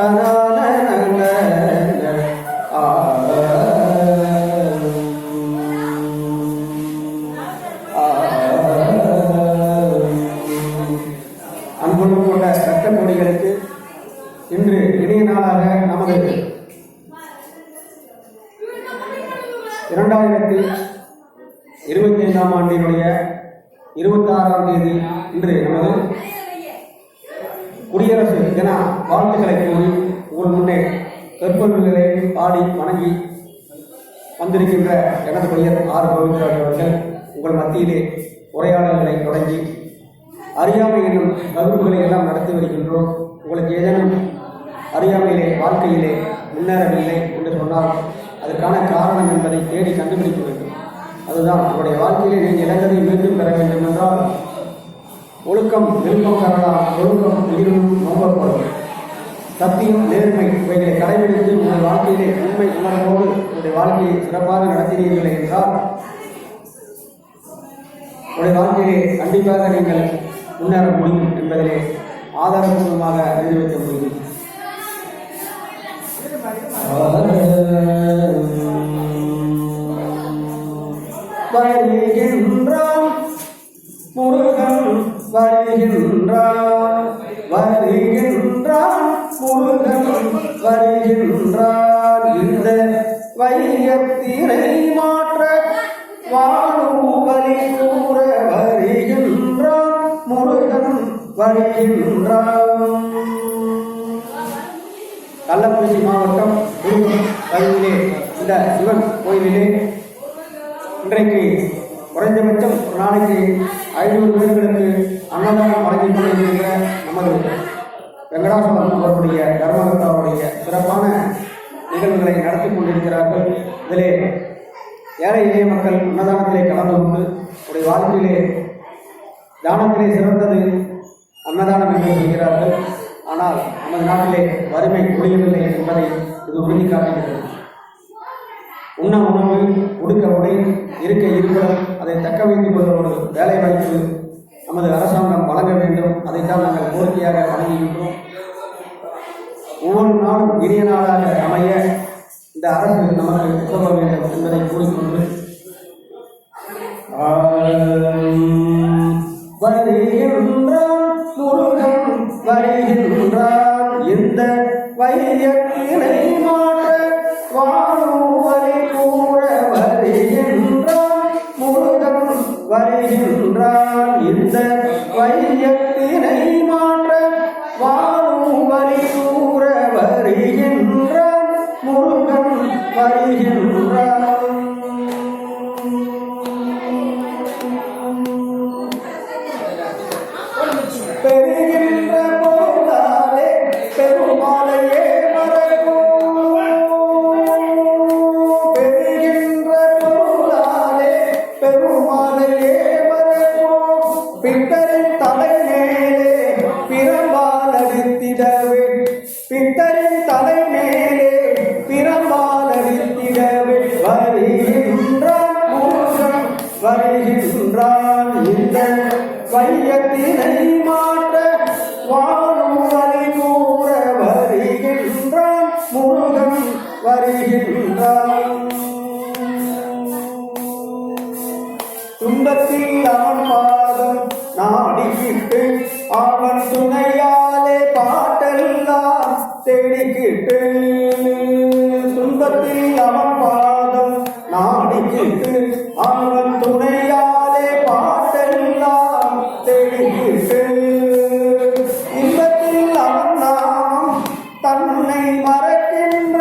அன்பு கொண்ட ரத்த கோடிகளுக்கு இன்று இணைய நாளாக நமது 2025ஆம் ஆண்டினுடைய 26ஆம் தேதி இன்று நமது குடியரசு தின வாழ்த்துக்களை கூறி உங்கள் முன்னே சொற்பொழிவுகளை பாடி வணங்கி வந்திருக்கின்ற எனது பெயர் ஆர் கோவிந்தராஜ் அவர்கள் உங்கள் மத்தியிலே உரையாடல்களை தொடங்கி அறியாமை என்னும் வகுப்புகளை எல்லாம் நடத்தி வருகின்றோம். உங்களுக்கு ஏதேனும் அறியாமையிலே வாழ்க்கையிலே முன்னேறவில்லை என்று சொன்னால் அதற்கான காரணம் என்பதை தேடி கண்டுபிடிக்க வேண்டும். அதுதான் உங்களுடைய வாழ்க்கையிலே நீங்கள் இழந்ததை மீண்டும் பெற வேண்டும் என்றால் ஒழுக்கம் விருப்பம் பெறலாம், ஒழுக்கம் உயிரும் நோக்கப்படும். சத்தியம் நேர்மை இவைகளை கடைபிடித்து உங்கள் வாழ்க்கையிலே உண்மை உணர்வோடு உங்களுடைய வாழ்க்கையை சிறப்பாக நடத்தினீர்கள் என்றால் உங்களுடைய வாழ்க்கையிலே கண்டிப்பாக நீங்கள் முன்னேற முடியும் என்பதிலே ஆதாரபூர்வமாக நிரூபிக்க முடியும். வருகின்றான் முருகன் வருகின்றான், வருகின்றான் முருகன் வருகின்றான். இந்த வையத்தினை மாற்ற வாழுவலி கூற வருகின்றான் முருகன் வருகின்றான். கள்ளக்குறிச்சி மாவட்டம் பகுதியிலே இந்த சிவன் கோயிலிலே இன்றைக்கு குறைந்தபட்சம் ஒரு நாளைக்கு 500 பேர்களுக்கு அன்னதானம் வழங்கிக் கொண்டிருக்கின்ற நமது வெங்கடாசலம் அவர்களுடைய தர்மகர்த்தாவுடைய சிறப்பான நிகழ்வுகளை நடத்தி கொண்டிருக்கிறார்கள். இதிலே ஏழை எளிய மக்கள் அன்னதானத்திலே கலந்து கொண்டு உடைய வாழ்க்கையிலே தானத்திலே சிறந்தது அன்னதானம் என்று சொல்கிறார்கள். ஆனால் நமது நாட்டிலே வறுமை ஒழியவில்லை என்பதை இது உறுதி காட்டுகிறது. உண்ண உணவு, உடுக்க உடை, இருக்க இருப்பிடம், அதை தக்க வைத்துக் கொள்வதோடு வேலை வாய்ப்பு நமது அரசாங்கம் வழங்க வேண்டும். அதைத்தான் நாங்கள் கோரிக்கையாக வழங்குகின்றோம். ஒவ்வொரு நாளும் இனிய நாளாக அமைய இந்த அரசு நமக்கு உதவ வேண்டும் என்பதை கூறிக்கொண்டு வருகின்றான் முருகன் வருகின்றான். இந்த வையத்தினை மாற்ற வாழுவலி கூற வருகின்றான் முருகன் வருகின்றான். இந்த வையத்தினை மாற்ற வாழுவலி கூற வருகின்றான் முருகன் வருகின்றான். பெறுகின்ற போதாலே பெருமாளையே மறக்கும், பெறுகின்ற போதாலே பெருமாளையே மறக்கும். பித்தரின் தலை மேலே பிரம்பால் அடித்திடவே, பித்தரின் தலை மேலே பிரம்பால் அடித்திடவே வருகின்றான் முருகன் வருகின்றான். இந்த வையத்தினை மாற்ற வாழுவலி கூற வருகின்றான் முருகன் வருகின்றான். துன்பத்தில் அவன் பாதம் நாடிக்கிட்டு அவன் துணையாலே பாட்டெல்லாம் தேடிக்கிட்டு, துன்பத்தில் அவன் பாதம் நாடிக்கிட்டு அவன் துணையாலே பாட்டெல்லாம் தேடிக்கிட்டு, இன்பத்தில் அவன் நாமம் தன்னை மறக்கின்ற,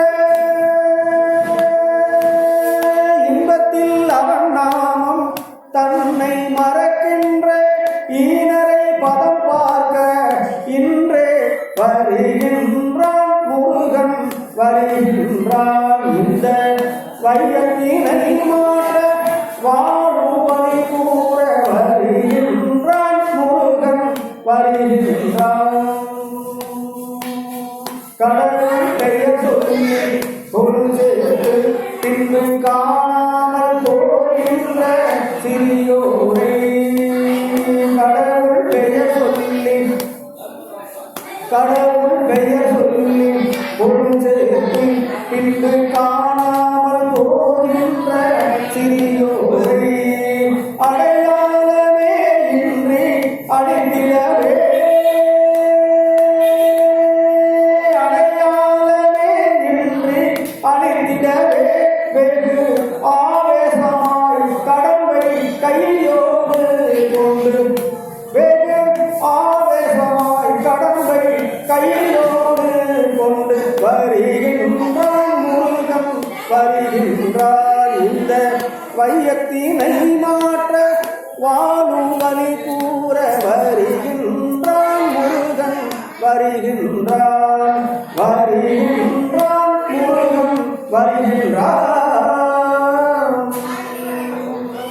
இன்பத்தில் அவன் நாமம் தன்னை மறக்கின்ற ஈனரை பதம் பார்க்க இன்றே வருகின்றான் முருகன் வருகின்றான். இந்த வையத்தினை மாற்ற வாழுவலி கூற வருகின்றான் முருகன் வருகின்றான். கடவுள் பெயர் சொல்லி பொருள் சேர்த்து பின்பு காணாமல் போகின்ற சிறியோரே, கடவுள் பெயர் சொல்லி கடவுள் பெயர் சொல்லி பின்பு காணாமல் போகின்ற சிறியோரை அடையாளமே இன்றி அடைந்திடவே அடையாளமே இன்றி அடைந்திடவே வெகு ஆவேசமாய் கடம்பை கையோடு கொண்டு வெகு ஆவேசமாய் கடம்பை கையோடு கொண்டு வருகின்றான் முருகன் வருகின்றான் இந்த வையத்தினை மாற்ற வாழும் வழி கூற வருகின்றான் முருகன் வருகின்றான் வருகின்றான் முருகன் வருகின்றான்.